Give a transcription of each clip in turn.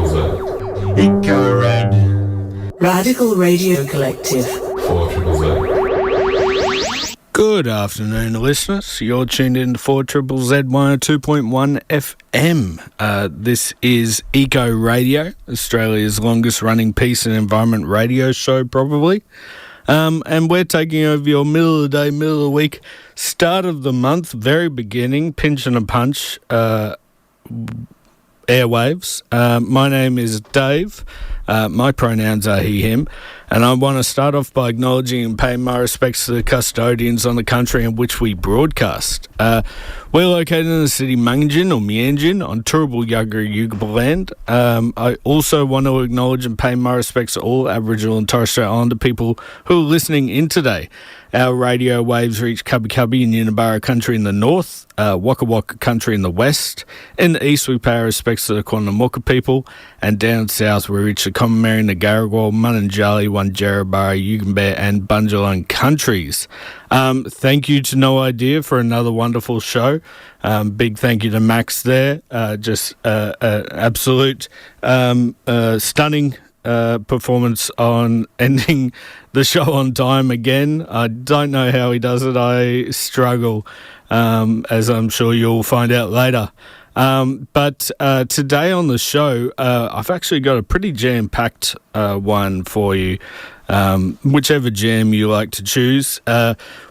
Eco Red. Radical Radio Collective. 4ZZZ. Good afternoon, listeners. You're tuned in to 4ZZZ 102.1 FM. This is Eco Radio, Australia's longest running peace and environment radio show, probably. And we're taking over your middle of the day, middle of the week, start of the month, very beginning, pinch and a punch, airwaves. My name is Dave. My pronouns are he, him. And I want to start off by acknowledging and paying my respects to the custodians on the country in which we broadcast. We're located in the city Mungin or Mianjin on Turrbal Yarrabilba land. I also want to acknowledge and pay my respects to all Aboriginal and Torres Strait Islander people who are listening in today. Our radio waves reach Cubby Cubby and Unibara country in the north, Waka Waka country in the west. In the east, we pay our respects to the Quandamooka people, and down south, we reach the Commonwealth, Nagarrawal, Mununjali, Yarrabilba, Yugambeh, and Bundjalung countries. Thank you to No Idea for another wonderful show. Big thank you to Max there. Just absolute stunning performance on ending the show on time again. I don't know how he does it. I struggle, as I'm sure you'll find out later. But today on the show, I've actually got a pretty jam-packed one for you, whichever jam you like to choose.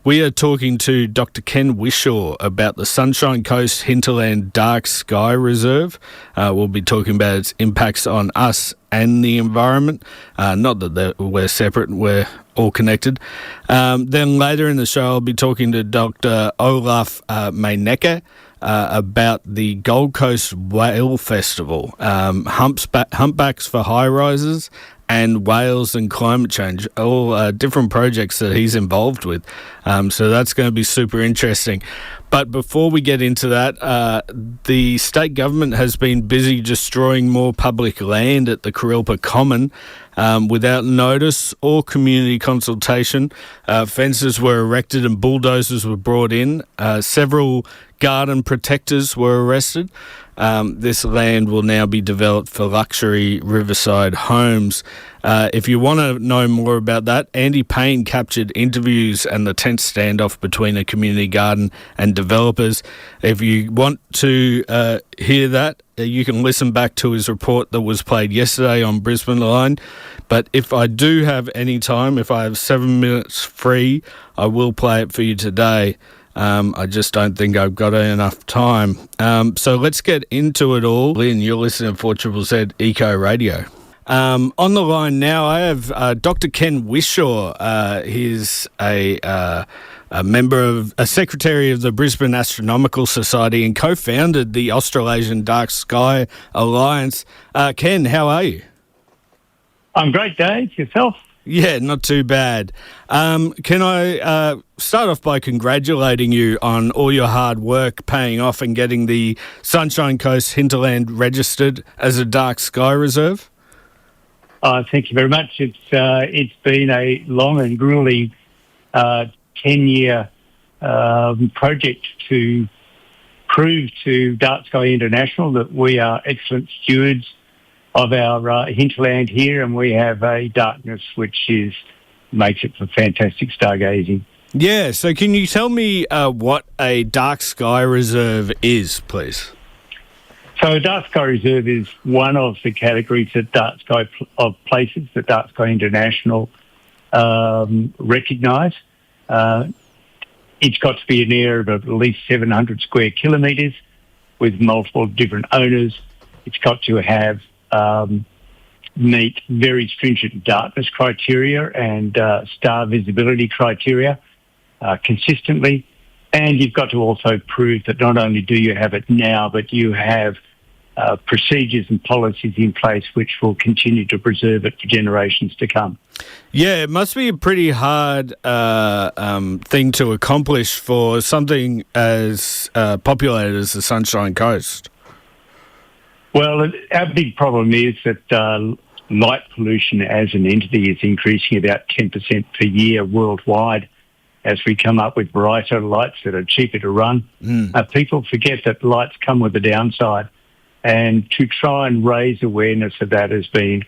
We are talking to Dr Ken Wishaw about the Sunshine Coast Hinterland Dark Sky Reserve. We'll be talking about its impacts on us and the environment. Not that we're separate, we're all connected. Then later in the show, I'll be talking to Dr Olaf Meynecke about the Gold Coast Whale Festival, Humpbacks for Highrises, and whales and climate change, all different projects that he's involved with. So that's going to be super interesting. But before we get into that, the state government has been busy destroying more public land at the Yarrabilba Common without notice or community consultation. Fences were erected and bulldozers were brought in. Several garden protectors were arrested. This land will now be developed for luxury riverside homes. If you want to know more about that, Andy Paine captured interviews and the tense standoff between a community garden and developers. If you want to hear that, you can listen back to his report that was played yesterday on Brisbane Line. But if I do have any time, if I have 7 minutes free, I will play it for you today. I just don't think I've got enough time. So let's get into it all. Lynn, you're listening to 4ZZZ Eco Radio. On the line now, I have Dr Ken Wishaw. He's a member of, a secretary of the Brisbane Astronomical Society and co-founded the Australasian Dark Sky Alliance. Ken, how are you? I'm great, Dave. Yourself? Yeah, not too bad. Can I start off by congratulating you on all your hard work paying off and getting the Sunshine Coast Hinterland registered as a Dark Sky Reserve? Thank you very much. It's been a long and grueling 10-year project to prove to Dark Sky International that we are excellent stewards of our hinterland here, and we have a darkness which makes it for fantastic stargazing. Yeah, so can you tell me what a Dark Sky Reserve is, please? So Dark Sky Reserve is one of the categories of Dark Sky of places that Dark Sky International recognise. It's got to be an area of at least 700 square kilometres with multiple different owners. It's got to have meet very stringent darkness criteria and star visibility criteria consistently. And you've got to also prove that not only do you have it now, but you have procedures and policies in place which will continue to preserve it for generations to come. Yeah, it must be a pretty hard thing to accomplish for something as populated as the Sunshine Coast. Well, our big problem is that light pollution as an entity is increasing about 10% per year worldwide as we come up with brighter lights that are cheaper to run. People forget that lights come with a downside. And to try and raise awareness of that has been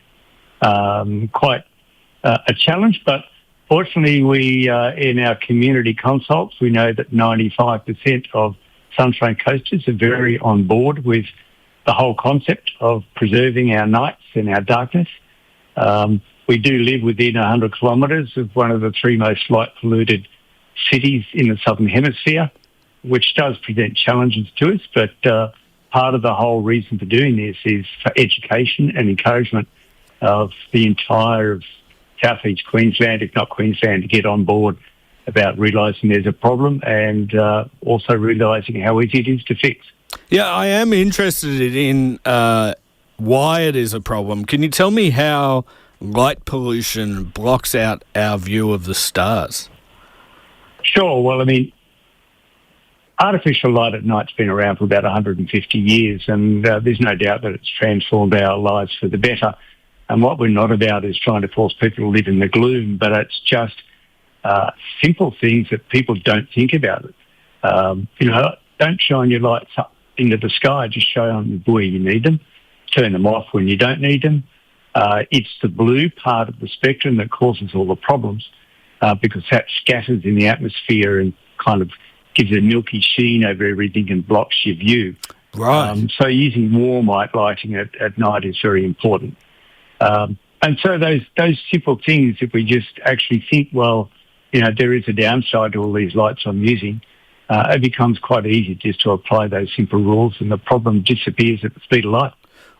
quite a challenge. But fortunately, we in our community consults, we know that 95% of Sunshine Coasters are very on board with the whole concept of preserving our nights and our darkness. We do live within 100 kilometres of one of the three most light-polluted cities in the Southern Hemisphere, which does present challenges to us, but part of the whole reason for doing this is for education and encouragement of the entire southeast Queensland, if not Queensland, to get on board about realising there's a problem and also realising how easy it is to fix. Yeah, I am interested in why it is a problem. Can you tell me how light pollution blocks out our view of the stars? Sure. Well, I mean, artificial light at night's been around for about 150 years, and there's no doubt that it's transformed our lives for the better. And what we're not about is trying to force people to live in the gloom, but it's just simple things that people don't think about. Don't shine your lights up into the sky, just show them where you need them. Turn them off when you don't need them. It's the blue part of the spectrum that causes all the problems because that scatters in the atmosphere and kind of gives a milky sheen over everything and blocks your view. Right. So using warm lighting at night is very important. And so those simple things, if we just actually think, well, there is a downside to all these lights I'm using, it becomes quite easy just to apply those simple rules and the problem disappears at the speed of light.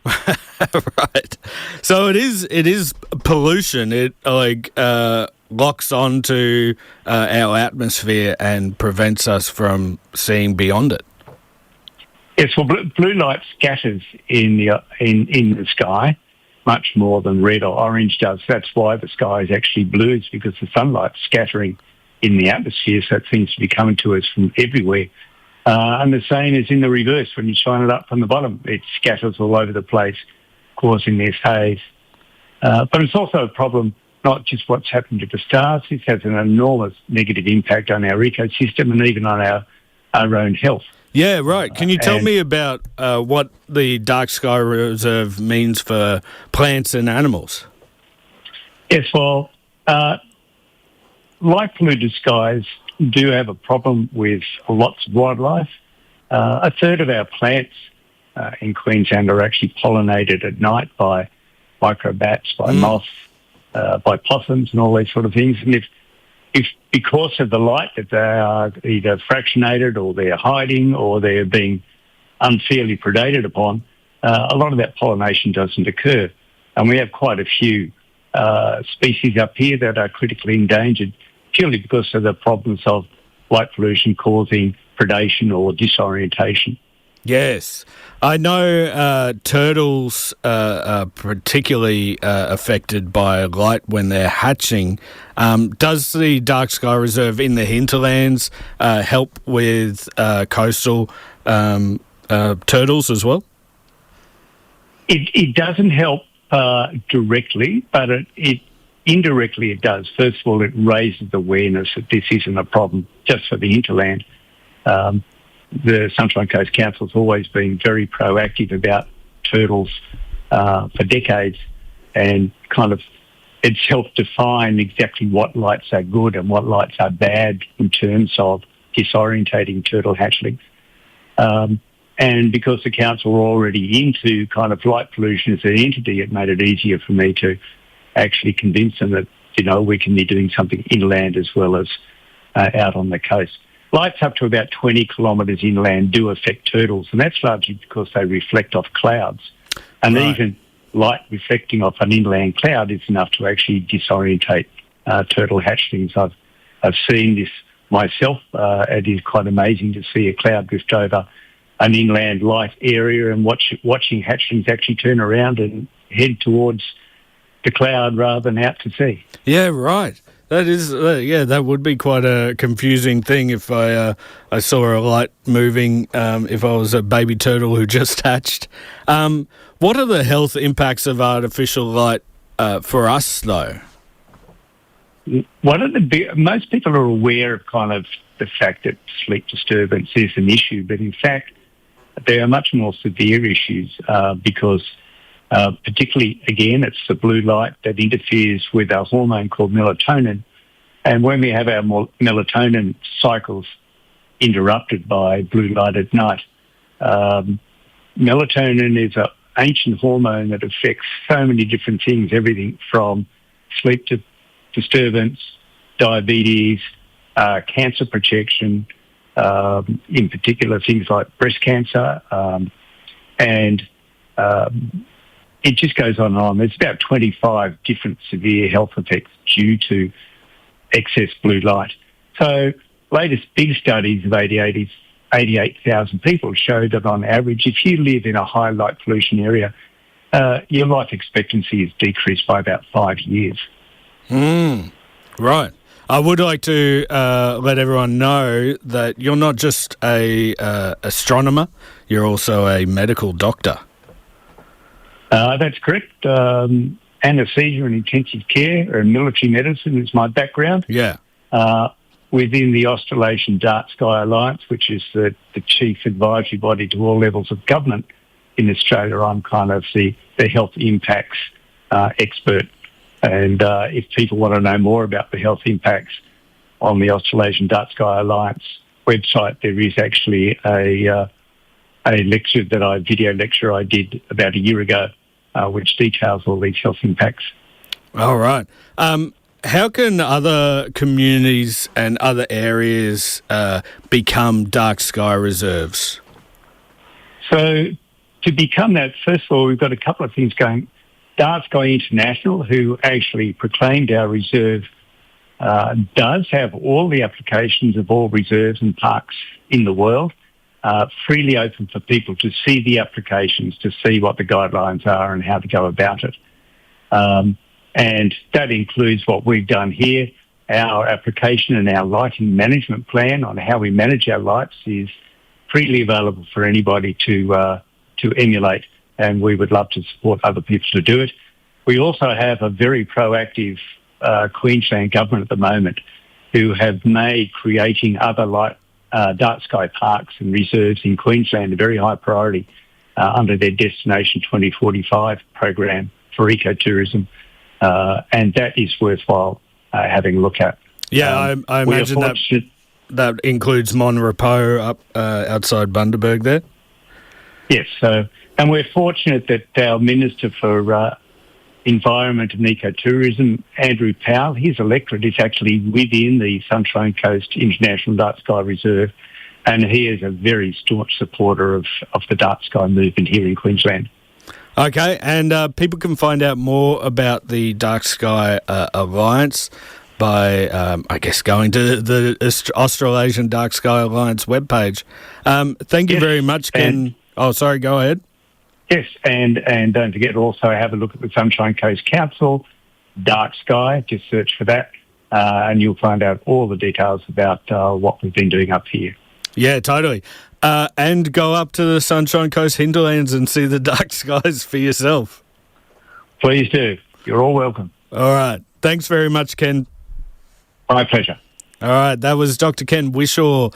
Right. So it is pollution. It locks onto our atmosphere and prevents us from seeing beyond it. Yes, well, blue light scatters in the sky much more than red or orange does. That's why the sky is actually blue. It's because the sunlight's scattering in the atmosphere, so it seems to be coming to us from everywhere. And the same is in the reverse. When you shine it up from the bottom, it scatters all over the place, causing this haze. But it's also a problem, not just what's happened to the stars. This has an enormous negative impact on our ecosystem and even on our own health. Yeah, right. Can you tell me about what the Dark Sky Reserve means for plants and animals? Yes, well, light-polluted skies do have a problem with lots of wildlife. A third of our plants in Queensland are actually pollinated at night by microbats, by moths, by possums and all these sort of things. And if because of the light that they are either fractionated or they're hiding or they're being unfairly predated upon, a lot of that pollination doesn't occur. And we have quite a few species up here that are critically endangered purely because of the problems of light pollution causing predation or disorientation. Yes. I know turtles are particularly affected by light when they're hatching. Does the Dark Sky Reserve in the hinterlands help with coastal turtles as well? It doesn't help directly, but it indirectly it does. First of all, it raises awareness that this isn't a problem just for the hinterland. The Sunshine Coast Council has always been very proactive about turtles for decades, and kind of it's helped define exactly what lights are good and what lights are bad in terms of disorientating turtle hatchlings. And because the council were already into kind of light pollution as an entity, it made it easier for me to actually convince them that, we can be doing something inland as well as out on the coast. Lights up to about 20 kilometres inland do affect turtles, and that's largely because they reflect off clouds. And even light reflecting off an inland cloud is enough to actually disorientate turtle hatchlings. I've seen this myself. It is quite amazing to see a cloud drift over an inland light area and watching hatchlings actually turn around and head towards the cloud rather than out to sea. Yeah, right. That is, that would be quite a confusing thing if I saw a light moving, if I was a baby turtle who just hatched. What are the health impacts of artificial light for us, though? Most people are aware of kind of the fact that sleep disturbance is an issue, but in fact, there are much more severe issues because particularly, again, it's the blue light that interferes with our hormone called melatonin. And when we have our melatonin cycles interrupted by blue light at night, melatonin is an ancient hormone that affects so many different things, everything from sleep disturbance, diabetes, cancer protection, in particular things like breast cancer, and it just goes on and on. There's about 25 different severe health effects due to excess blue light. So latest big studies of 88,000 people show that on average, if you live in a high light pollution area, your life expectancy is decreased by about 5 years. Right. I would like to let everyone know that you're not just a astronomer, you're also a medical doctor. That's correct. Anaesthesia and intensive care and military medicine is my background. Yeah. Within the Australasian Dark Sky Alliance, which is the chief advisory body to all levels of government in Australia, I'm kind of the health impacts expert. And if people want to know more about the health impacts on the Australasian Dark Sky Alliance website, there is actually a video lecture I did about a year ago, which details all these health impacts. All right. How can other communities and other areas become dark sky reserves? So to become that, first of all, we've got a couple of things going. Dark Sky International, who actually proclaimed our reserve, does have all the applications of all reserves and parks in the world freely open for people to see the applications, to see what the guidelines are and how to go about it. And that includes what we've done here. Our application and our lighting management plan on how we manage our lights is freely available for anybody to emulate, and we would love to support other people to do it. We also have a very proactive Queensland government at the moment who have made creating other dark sky parks and reserves in Queensland a very high priority under their Destination 2045 program for ecotourism. And that is worthwhile having a look at. Yeah, I imagine that includes Mon Repos up outside Bundaberg there. Yes, and we're fortunate that our Minister for Environment and Ecotourism, Andrew Powell, his electorate is actually within the Sunshine Coast International Dark Sky Reserve, and he is a very staunch supporter of the dark sky movement here in Queensland. Okay, and people can find out more about the Dark Sky Alliance by, I guess, going to the Australasian Dark Sky Alliance webpage. Thank you very much, Ken. Sorry, go ahead. Yes, and don't forget to also have a look at the Sunshine Coast Council, Dark Sky, just search for that, and you'll find out all the details about what we've been doing up here. Yeah, totally. And go up to the Sunshine Coast Hinterlands and see the dark skies for yourself. Please do. You're all welcome. All right. Thanks very much, Ken. My pleasure. All right, that was Dr Ken Wishaw,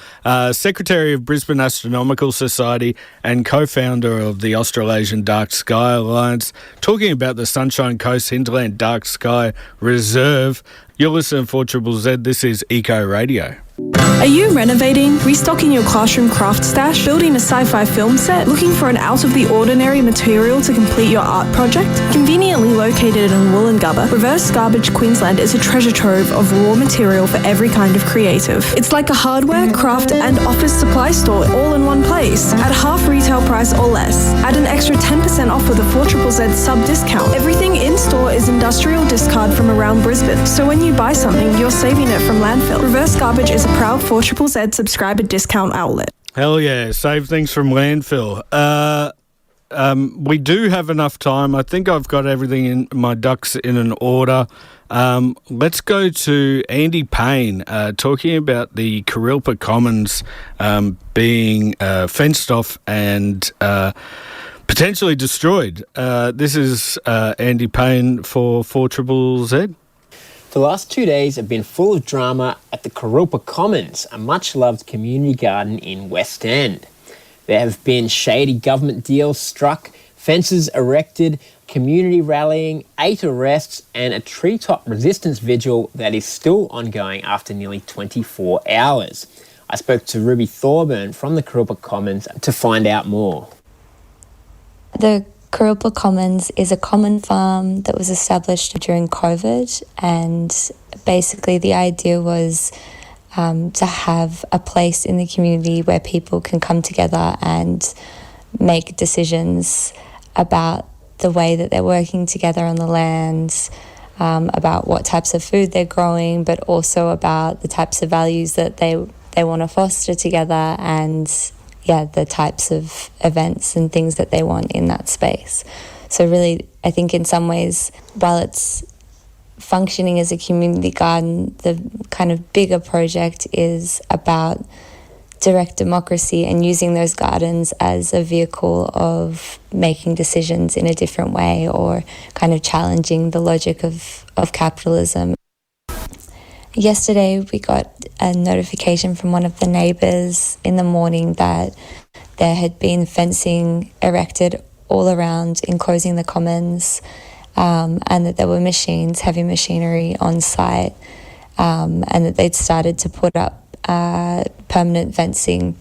Secretary of Brisbane Astronomical Society and co-founder of the Australasian Dark Sky Alliance, talking about the Sunshine Coast Hinterland Dark Sky Reserve. You're listening to 4ZZZ. This is Eco Radio. Are you renovating, restocking your classroom craft stash, building a sci-fi film set, looking for an out-of-the-ordinary material to complete your art project? Conveniently located in Wollongabba, Reverse Garbage Queensland is a treasure trove of raw material for every kind of creative. It's like a hardware, craft and office supply store all in one place, at half retail price or less. Add an extra 10% off with a 4ZZZ sub-discount. Everything in-store is industrial discard from around Brisbane, so when you buy something, you're saving it from landfill. Reverse Garbage is a proud 4ZZZ subscriber discount outlet. Hell yeah, save things from landfill. We do have enough time. I think I've got everything in my ducks in an order. Let's go to Andy Paine talking about the Yarrabilba Commons being fenced off and potentially destroyed. This is Andy Paine for 4ZZZ. The last 2 days have been full of drama at the Yarrabilba Commons, a much-loved community garden in West End. There have been shady government deals struck, fences erected, community rallying, 8 arrests, and a treetop resistance vigil that is still ongoing after nearly 24 hours. I spoke to Ruby Thorburn from the Kurilpa Commons to find out more. The Kurilpa Commons is a common farm that was established during COVID, and basically the idea was to have a place in the community where people can come together and make decisions about the way that they're working together on the land, about what types of food they're growing, but also about the types of values that they want to foster together, and the types of events and things that they want in that space. So really, I think in some ways, while it's functioning as a community garden, the kind of bigger project is about direct democracy and using those gardens as a vehicle of making decisions in a different way, or kind of challenging the logic of capitalism. Yesterday we got a notification from one of the neighbours in the morning that there had been fencing erected all around enclosing the commons, and that there were heavy machinery on site, and that they'd started to put up permanent fencing.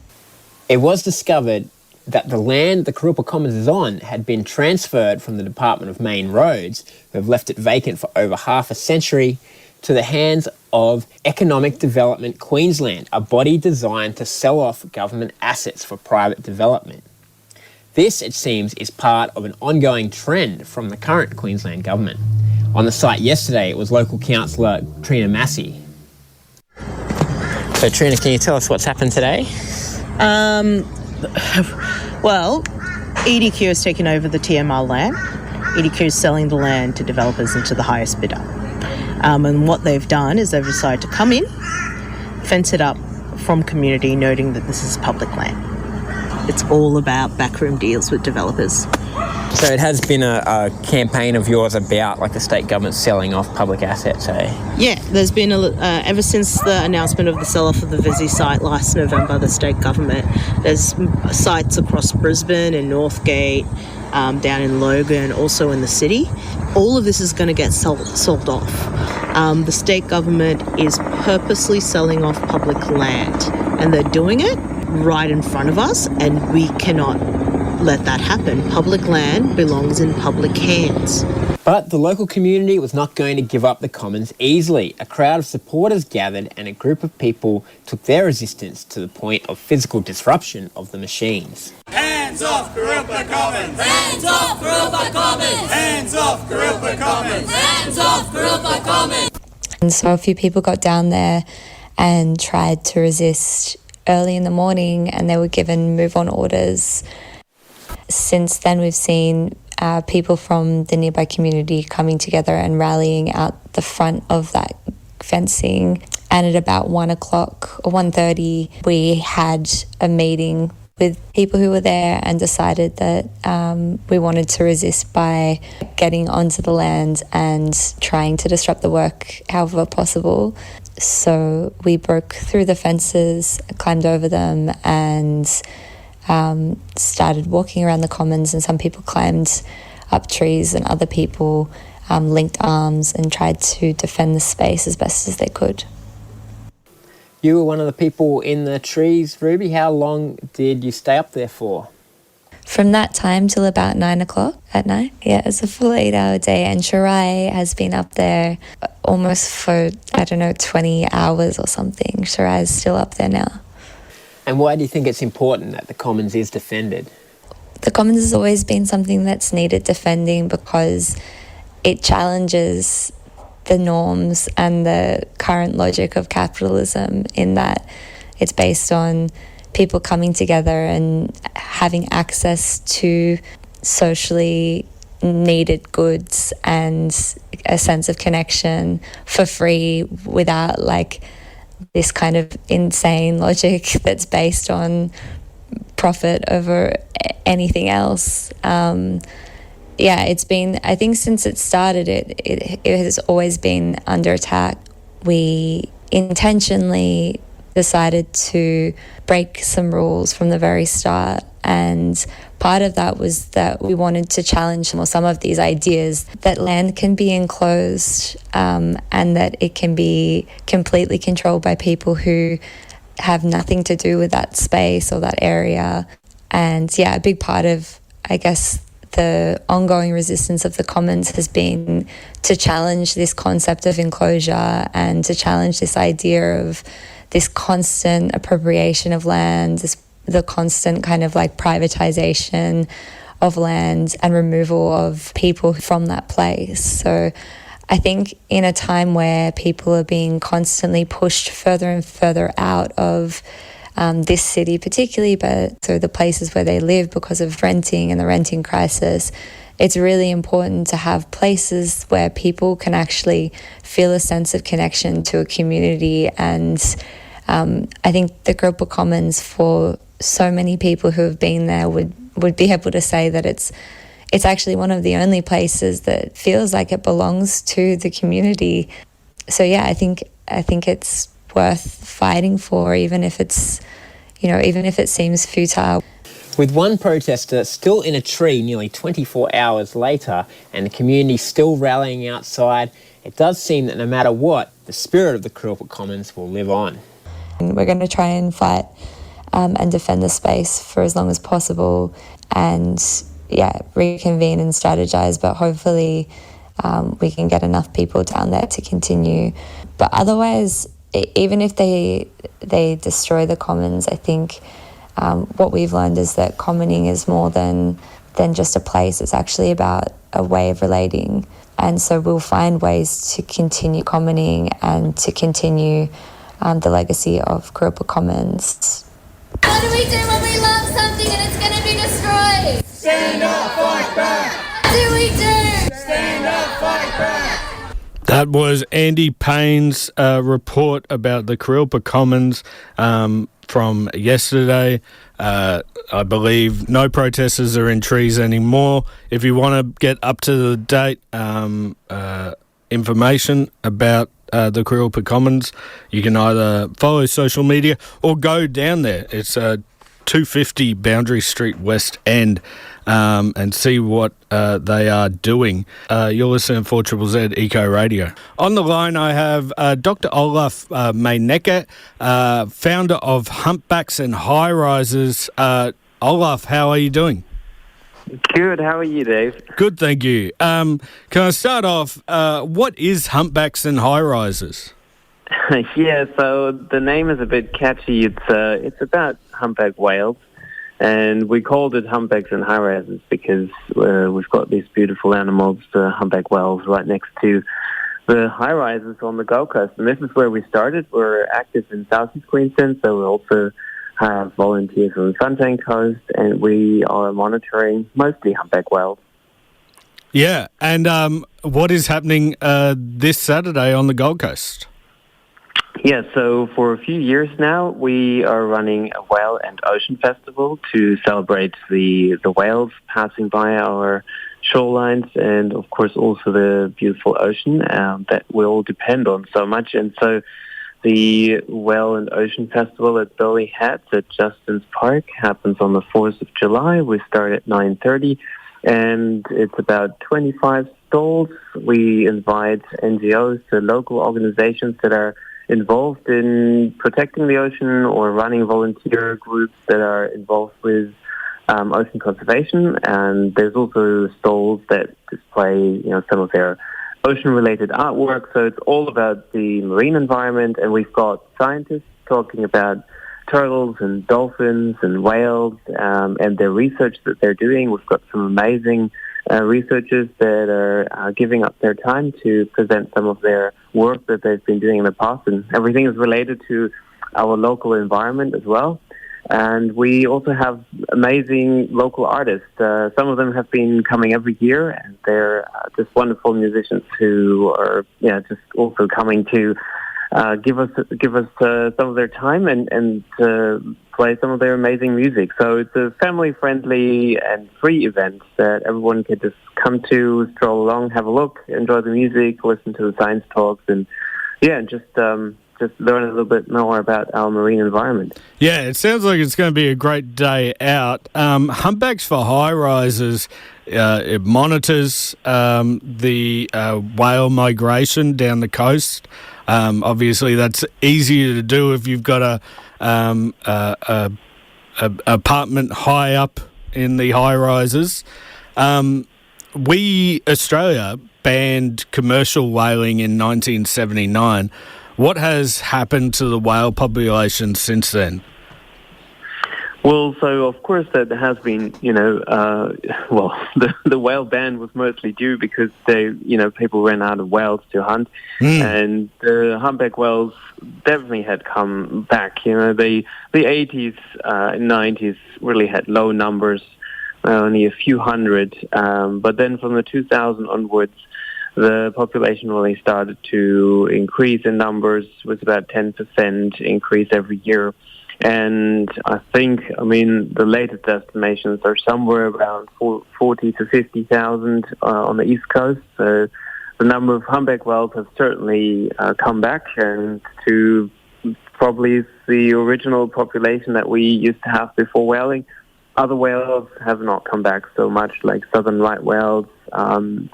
It was discovered that the land the Kurilpa Commons is on had been transferred from the Department of Main Roads, who have left it vacant for over half a century, to the hands of Economic Development Queensland, a body designed to sell off government assets for private development. This, it seems, is part of an ongoing trend from the current Queensland government. On the site yesterday, it was local councillor Trina Massey. So Trina, can you tell us what's happened today? Well, EDQ has taken over the TMR land. EDQ is selling the land to developers and to the highest bidder. And what they've done is they've decided to come in, fence it up from community, noting that this is public land. It's all about backroom deals with developers. So it has been a campaign of yours about the state government selling off public assets, eh? Yeah, there's been, ever since the announcement of the sell-off of the Visi site last November, the state government, there's sites across Brisbane and Northgate, down in Logan, also in the city. All of this is going to get sold off. The state government is purposely selling off public land, and they're doing it right in front of us, and we cannot let that happen. Public land belongs in public hands. But the local community was not going to give up the commons easily. A crowd of supporters gathered, and a group of people took their resistance to the point of physical disruption of the machines. Hands off Kurilpa Commons! Hands off Kurilpa Commons! Hands off Kurilpa Commons! Hands off Kurilpa Commons! And so a few people got down there and tried to resist early in the morning, and they were given move-on orders. Since then, we've seen people from the nearby community coming together and rallying out the front of that fencing. And at about 1 o'clock or 1:30, we had a meeting with people who were there and decided that we wanted to resist by getting onto the land and trying to disrupt the work however possible. So we broke through the fences, climbed over them, and started walking around the commons, and some people climbed up trees and other people linked arms and tried to defend the space as best as they could. You were one of the people in the trees, Ruby. How long did you stay up there for? From that time till about 9 o'clock at night. Yeah, it's a full 8-hour day, and Shirai has been up there almost for, 20 hours or something. Shirai is still up there now. And why do you think it's important that the commons is defended? The commons has always been something that's needed defending because it challenges the norms and the current logic of capitalism, in that it's based on people coming together and having access to socially needed goods and a sense of connection for free without this kind of insane logic that's based on profit over anything else. It's been, I think since it started, it has always been under attack. We intentionally decided to break some rules from the very start And part of that was that we wanted to challenge some of these ideas that land can be enclosed and that it can be completely controlled by people who have nothing to do with that space or that area. And a big part of, I guess, the ongoing resistance of the commons has been to challenge this concept of enclosure and to challenge this idea of this constant appropriation of land, the constant kind of like privatization of land and removal of people from that place. So I think in a time where people are being constantly pushed further and further out of this city particularly, but so the places where they live because of renting and the renting crisis, it's really important to have places where people can actually feel a sense of connection to a community. And I think the Kurilpa Commons, for so many people who have been there, would be able to say that it's actually one of the only places that feels like it belongs to the community. So I think it's worth fighting for, even if it seems futile. With one protester still in a tree nearly 24 hours later and the community still rallying outside, it does seem that no matter what, the spirit of the Kurilpa Commons will live on. And we're going to try and fight and defend the space for as long as possible and reconvene and strategize, but hopefully we can get enough people down there to continue. But otherwise, even if they destroy the commons, I think what we've learned is that commoning is more than just a place. It's actually about a way of relating. And so we'll find ways to continue commoning and to continue the legacy of Kurilpa Commons. What do we do when we love something and it's going to be destroyed? Stand up, fight back! What do we do? Stand up, fight back! That was Andy Paine's report about the Kurilpa Commons from yesterday. I believe no protesters are in trees anymore. If you want to get up to the date information about the Kurilpa Commons, you can either follow social media or go down there. It's 250 Boundary Street West End and see what they are doing. You're listening to 4ZZZ Eco Radio. On the line I have Dr Olaf Meynecke, founder of Humpbacks and Highrises. Olaf, how are you doing? Good, how are you, Dave? Good, thank you. Can I start off, what is Humpbacks and Highrises? Yeah, so the name is a bit catchy. It's about humpback whales, and we called it Humpbacks and Highrises because we've got these beautiful animals, the humpback whales, right next to the high-rises on the Gold Coast. And this is where we started. We're active in Southeast Queensland, so we also have volunteers on the Sunshine Coast, and we are monitoring mostly humpback whales. Yeah, and what is happening this Saturday on the Gold Coast? Yeah, so for a few years now, we are running a whale and ocean festival to celebrate the whales passing by our shorelines and, of course, also the beautiful ocean that we all depend on so much. And so the Whale and Ocean Festival at Burleigh at Justin's Park happens on the 4th of July. We start at 9:30, and it's about 25 stalls. We invite NGOs, the local organizations that are involved in protecting the ocean or running volunteer groups that are involved with ocean conservation. And there's also stalls that display, some of their ocean-related artwork. So it's all about the marine environment. And we've got scientists talking about turtles and dolphins and whales and their research that they're doing. We've got some amazing researchers that are giving up their time to present some of their work that they've been doing in the past. And everything is related to our local environment as well. And we also have amazing local artists. Some of them have been coming every year, and they're just wonderful musicians who are just also coming to give us some of their time and play some of their amazing music. So it's a family-friendly and free event that everyone can just come to, stroll along, have a look, enjoy the music, listen to the science talks, and just just learn a little bit more about our marine environment. Yeah, it sounds like it's going to be a great day out. Humpbacks for Highrises, it monitors the whale migration down the coast. Obviously, that's easier to do if you've got a apartment high up in the high-rises. Australia banned commercial whaling in 1979. What has happened to the whale population since then? Well, so of course there has been, the whale ban was mostly due because people ran out of whales to hunt, and the humpback whales definitely had come back. The 80s, 90s really had low numbers, only a few hundred, but then from the 2000 onwards, the population really started to increase in numbers, with about 10% increase every year. And I think, the latest estimations are somewhere around 40 to 50,000 on the East Coast. So the number of humpback whales have certainly come back, and to probably the original population that we used to have before whaling. Other whales have not come back so much, like southern right whales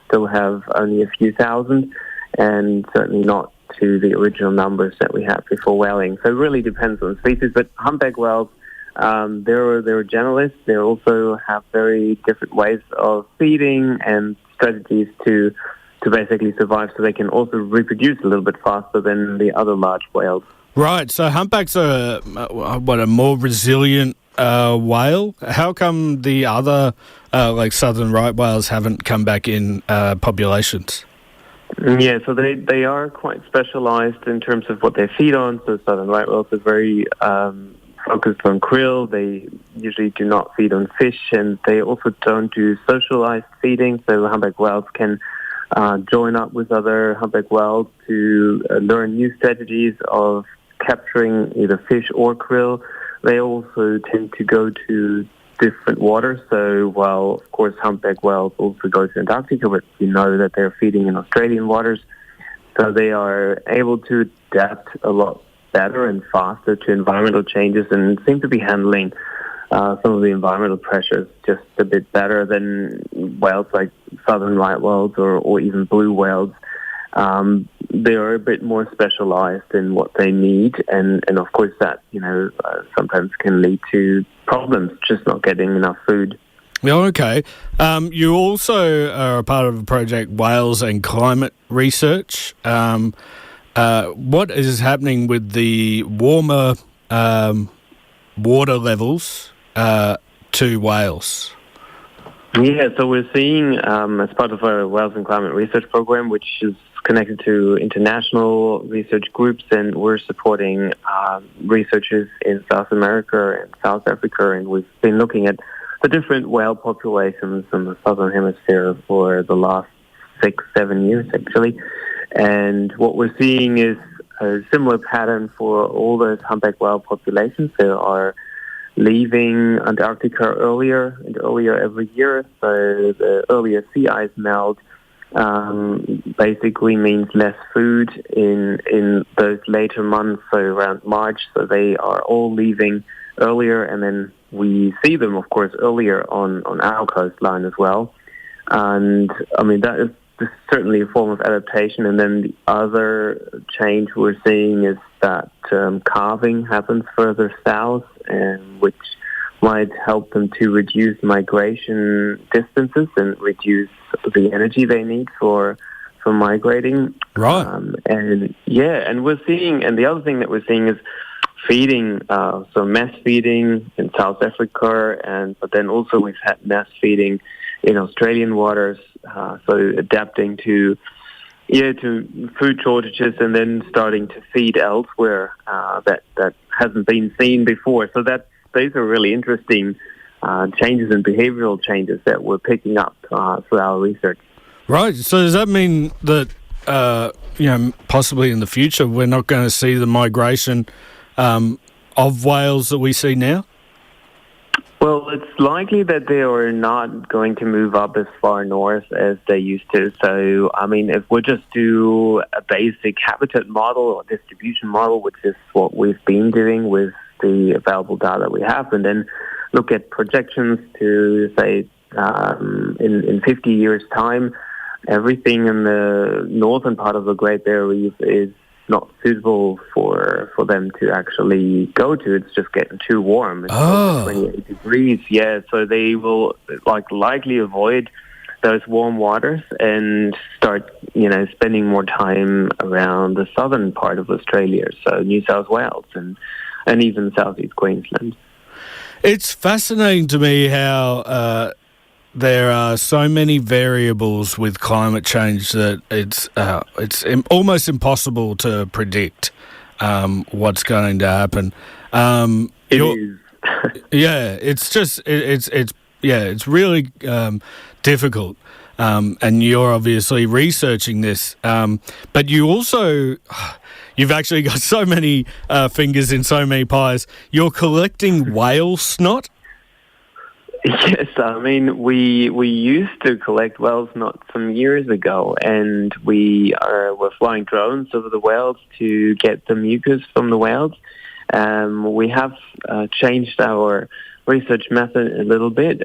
still have only a few thousand, and certainly not to the original numbers that we had before whaling. So it really depends on the species. But humpback whales, they're generalists. They also have very different ways of feeding and strategies to basically survive, so they can also reproduce a little bit faster than the other large whales. Right, so humpbacks are a more resilient whale. How come the other, like southern right whales, haven't come back in populations? Yeah, so they are quite specialized in terms of what they feed on. So southern right whales are very focused on krill. They usually do not feed on fish, and they also don't do socialized feeding. So humpback whales can join up with other humpback whales to learn new strategies of capturing either fish or krill. They also tend to go to different waters. So while, of course, humpback whales also go to Antarctica, but you know that they're feeding in Australian waters. So they are able to adapt a lot better and faster to environmental changes, and seem to be handling some of the environmental pressures just a bit better than whales like southern right whales or even blue whales. They are a bit more specialized in what they need, and of course that sometimes can lead to problems, just not getting enough food. Oh, okay. You also are a part of a project, Whales and Climate Research. What is happening with the warmer water levels to whales? Yeah, so we're seeing, as part of our Whales and Climate Research program, which is connected to international research groups, and we're supporting researchers in South America and South Africa, and we've been looking at the different whale populations in the southern hemisphere for the last 6-7 years, actually. And what we're seeing is a similar pattern for all those humpback whale populations. They are leaving Antarctica earlier and earlier every year. So the earlier sea ice melt basically means less food in those later months, so around March. So they are all leaving earlier, and then we see them, of course, earlier on our coastline as well. And that is certainly a form of adaptation. And then the other change we're seeing is that calving happens further south, and which might help them to reduce migration distances and reduce the energy they need for migrating. Right. And we're seeing, and the other thing that we're seeing is feeding, so mass feeding in South Africa, but then also we've had mass feeding in Australian waters, so adapting to food shortages, and then starting to feed elsewhere that hasn't been seen before. So these are really interesting changes and behavioral changes that we're picking up through our research. Right. So does that mean that possibly in the future we're not going to see the migration of whales that we see now? Well, it's likely that they are not going to move up as far north as they used to. So, I mean, if we just do a basic habitat model or distribution model, which is what we've been doing with the available data we have, and then look at projections to, say, in 50 years' time, everything in the northern part of the Great Barrier Reef is not suitable for them to actually go to. It's just getting too warm. It's over 28 degrees. Yeah, so they will likely avoid those warm waters and start, spending more time around the southern part of Australia, so New South Wales and even southeast Queensland. It's fascinating to me how there are so many variables with climate change that it's almost impossible to predict what's going to happen. It is. Yeah, it's really difficult. And you're obviously researching this, but you've actually got so many fingers in so many pies. You're collecting whale snot? Yes, I mean, we used to collect whale snot some years ago, and we're flying drones over the whales to get the mucus from the whales. We have changed our research method a little bit.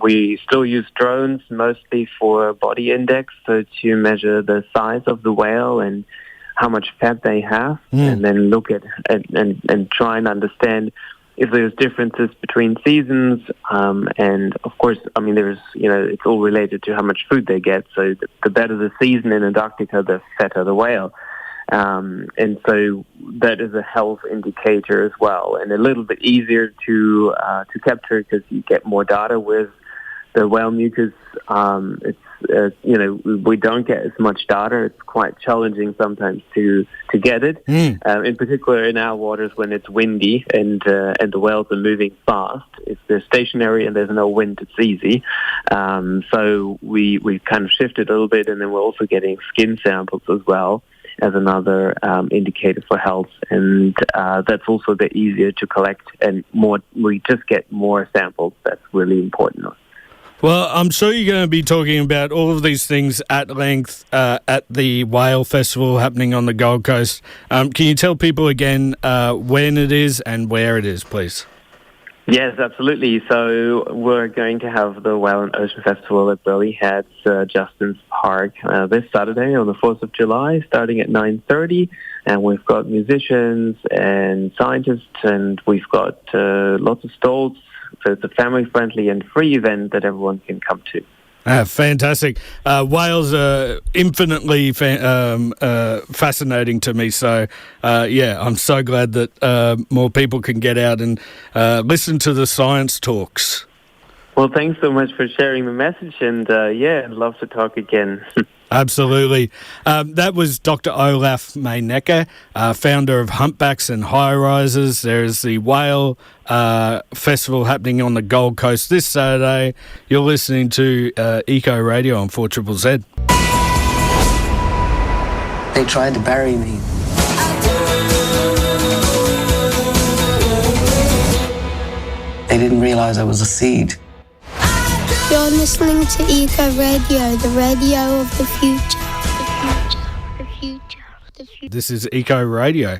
We still use drones mostly for body index, so to measure the size of the whale and how much fat they have, and then look at and try and understand if there's differences between seasons, and of course, I mean, there's, it's all related to how much food they get. So the better the season in Antarctica, the fatter the whale. And so that is a health indicator as well, and a little bit easier to capture because you get more data with the whale mucus. We don't get as much data. It's quite challenging sometimes to get it. In particular in our waters when it's windy and the whales are moving fast. If they're stationary and there's no wind, it's easy. So we kind of shifted a little bit, and then we're also getting skin samples as well as another indicator for health, and that's also a bit easier to collect, and we just get more samples. That's really important. Well, I'm sure you're going to be talking about all of these things at length at the Whale Festival happening on the Gold Coast. Can you tell people again when it is and where it is, please? Yes, absolutely. So we're going to have the Whale and Ocean Festival at Burleigh at Justin's Park this Saturday on the 4th of July, starting at 9:30. And we've got musicians and scientists, and we've got lots of stalls. So it's a family-friendly and free event that everyone can come to. Fantastic. Whales are infinitely fascinating to me. So, I'm so glad that more people can get out and listen to the science talks. Well, thanks so much for sharing the message. And, I'd love to talk again. Absolutely. That was Dr Olaf Meynecke, founder of Humpbacks and Highrises. There's the Whale Festival happening on the Gold Coast this Saturday. You're listening to Eco Radio on 4ZZZ. They tried to bury me. They didn't realise I was a seed. You're listening to Eco Radio, the radio of the future. This is Eco Radio.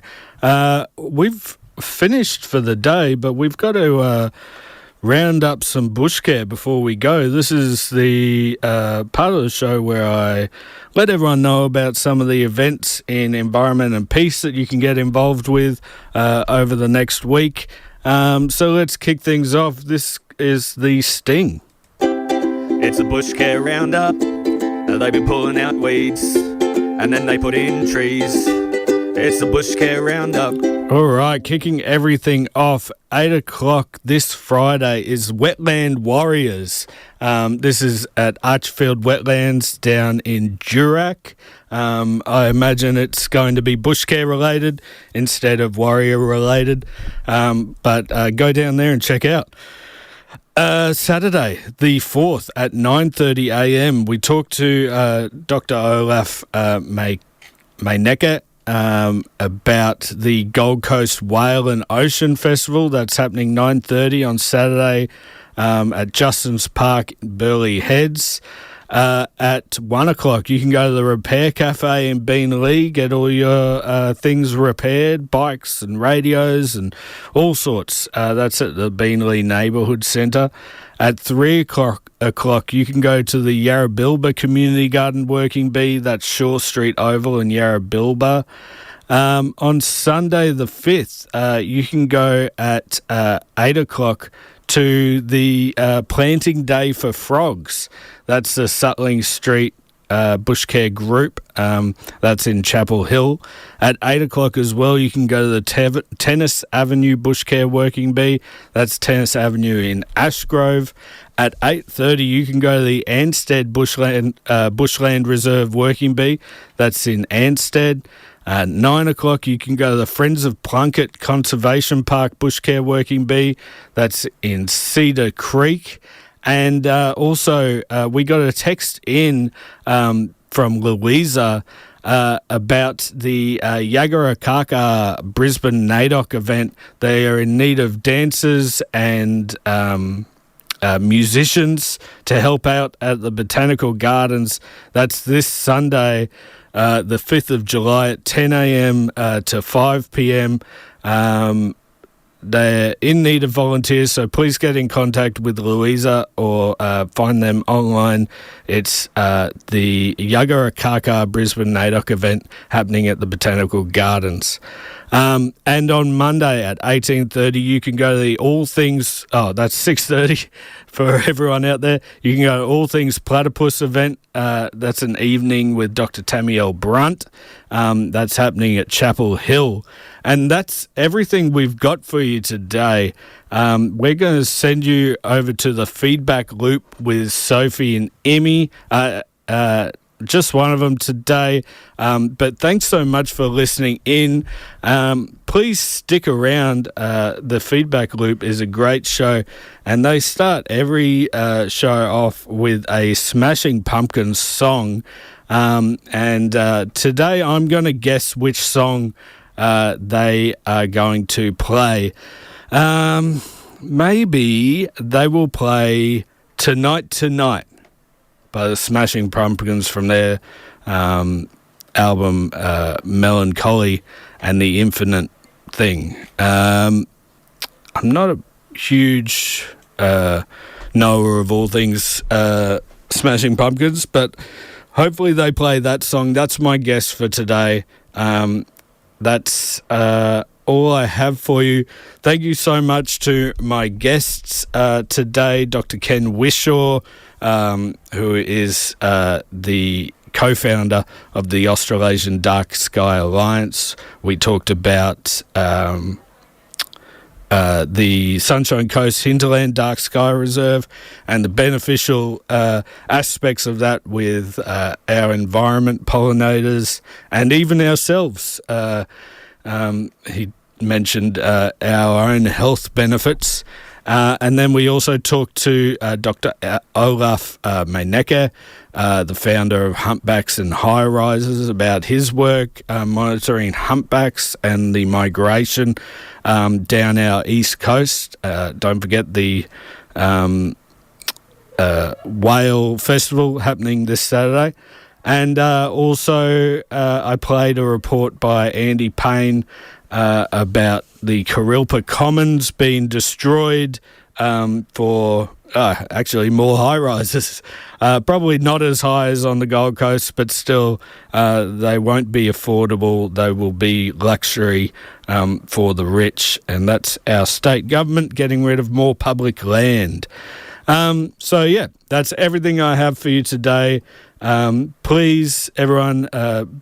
We've finished for the day, but we've got to round up some bushcare before we go. This is the part of the show where I let everyone know about some of the events in environment and peace that you can get involved with over the next week. So let's kick things off. This is the Sting. It's a Bushcare Roundup. They've been pulling out weeds and then they put in trees. It's the Bushcare Roundup. All right, kicking everything off, 8 o'clock this Friday is Wetland Warriors. This is at Archefield Wetlands down in Durack. I imagine it's going to be bushcare related instead of warrior related, but go down there and check out. Saturday, the 4th at 9:30 a.m. We talked to Dr Olaf Meynecke, about the Gold Coast Whale and Ocean Festival. That's happening 9:30 on Saturday at Justin's Park, Burleigh Heads. At 1 o'clock, you can go to the Repair Cafe in Beenleigh, get all your things repaired, bikes and radios and all sorts. That's at the Beenleigh Neighbourhood Centre. At 3 o'clock, you can go to the Yarrabilba Community Garden Working Bee. That's Shore Street Oval in Yarrabilba. On Sunday the 5th, you can go at 8 o'clock to the Planting Day for Frogs. That's the Suttling Street Bushcare group. That's in Chapel Hill. At 8 o'clock as well, you can go to the Tennis Avenue Bushcare Working Bee. That's Tennis Avenue in Ashgrove. At 8:30, you can go to the Anstead Bushland Reserve Working Bee. That's in Anstead. At 9 o'clock, you can go to the Friends of Plunket Conservation Park Bushcare Working Bee. That's in Cedar Creek. And also, we got a text in from Louisa about the Yagara Brisbane NAIDOC event. They are in need of dancers and musicians to help out at the Botanical Gardens. That's this Sunday, the 5th of July at 10 a.m. To 5 p.m. They're in need of volunteers, so please get in contact with Louisa or find them online. It's the Yagara Brisbane NAIDOC event happening at the Botanical Gardens. And on Monday at 18:30, you can go to the All Things... Oh, that's 6:30 for everyone out there. You can go to All Things Platypus event. That's an evening with Dr Tamiel Brunt. That's happening at Chapel Hill. And that's everything we've got for you today. We're going to send you over to the feedback loop with Sophie and Emmy. Just one of them today. But thanks so much for listening in. Please stick around. The Feedback Loop is a great show, and they start every show off with a Smashing Pumpkins song. And today I'm going to guess which song they are going to play. Maybe they will play Tonight Tonight by the Smashing Pumpkins from their album Melancholy and the Infinite Thing. I'm not a huge knower of all things Smashing Pumpkins, but hopefully they play that song. That's my guess for today. That's all I have for you. Thank you so much to my guests today, Dr Ken Wishaw, who is the co-founder of the Australasian Dark Sky Alliance. We talked about the Sunshine Coast Hinterland Dark Sky Reserve and the beneficial aspects of that with our environment, pollinators, and even ourselves. He mentioned our own health benefits. And then we also talked to Dr Olaf Meynecke, the founder of Humpbacks and Highrises, about his work monitoring humpbacks and the migration down our east coast. Don't forget the whale festival happening this Saturday. And also I played a report by Andy Paine about the Kurilpa Commons being destroyed for actually more high-rises. Probably not as high as on the Gold Coast, but still they won't be affordable. They will be luxury for the rich, and that's our state government getting rid of more public land. So, yeah, that's everything I have for you today. Please, everyone,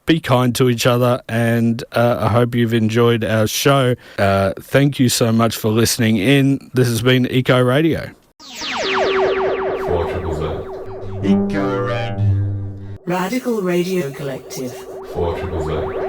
be kind to each other, and I hope you've enjoyed our show. Thank you so much for listening in. This has been Eco Radio. Eco Radio. Radical Radio Collective. 400.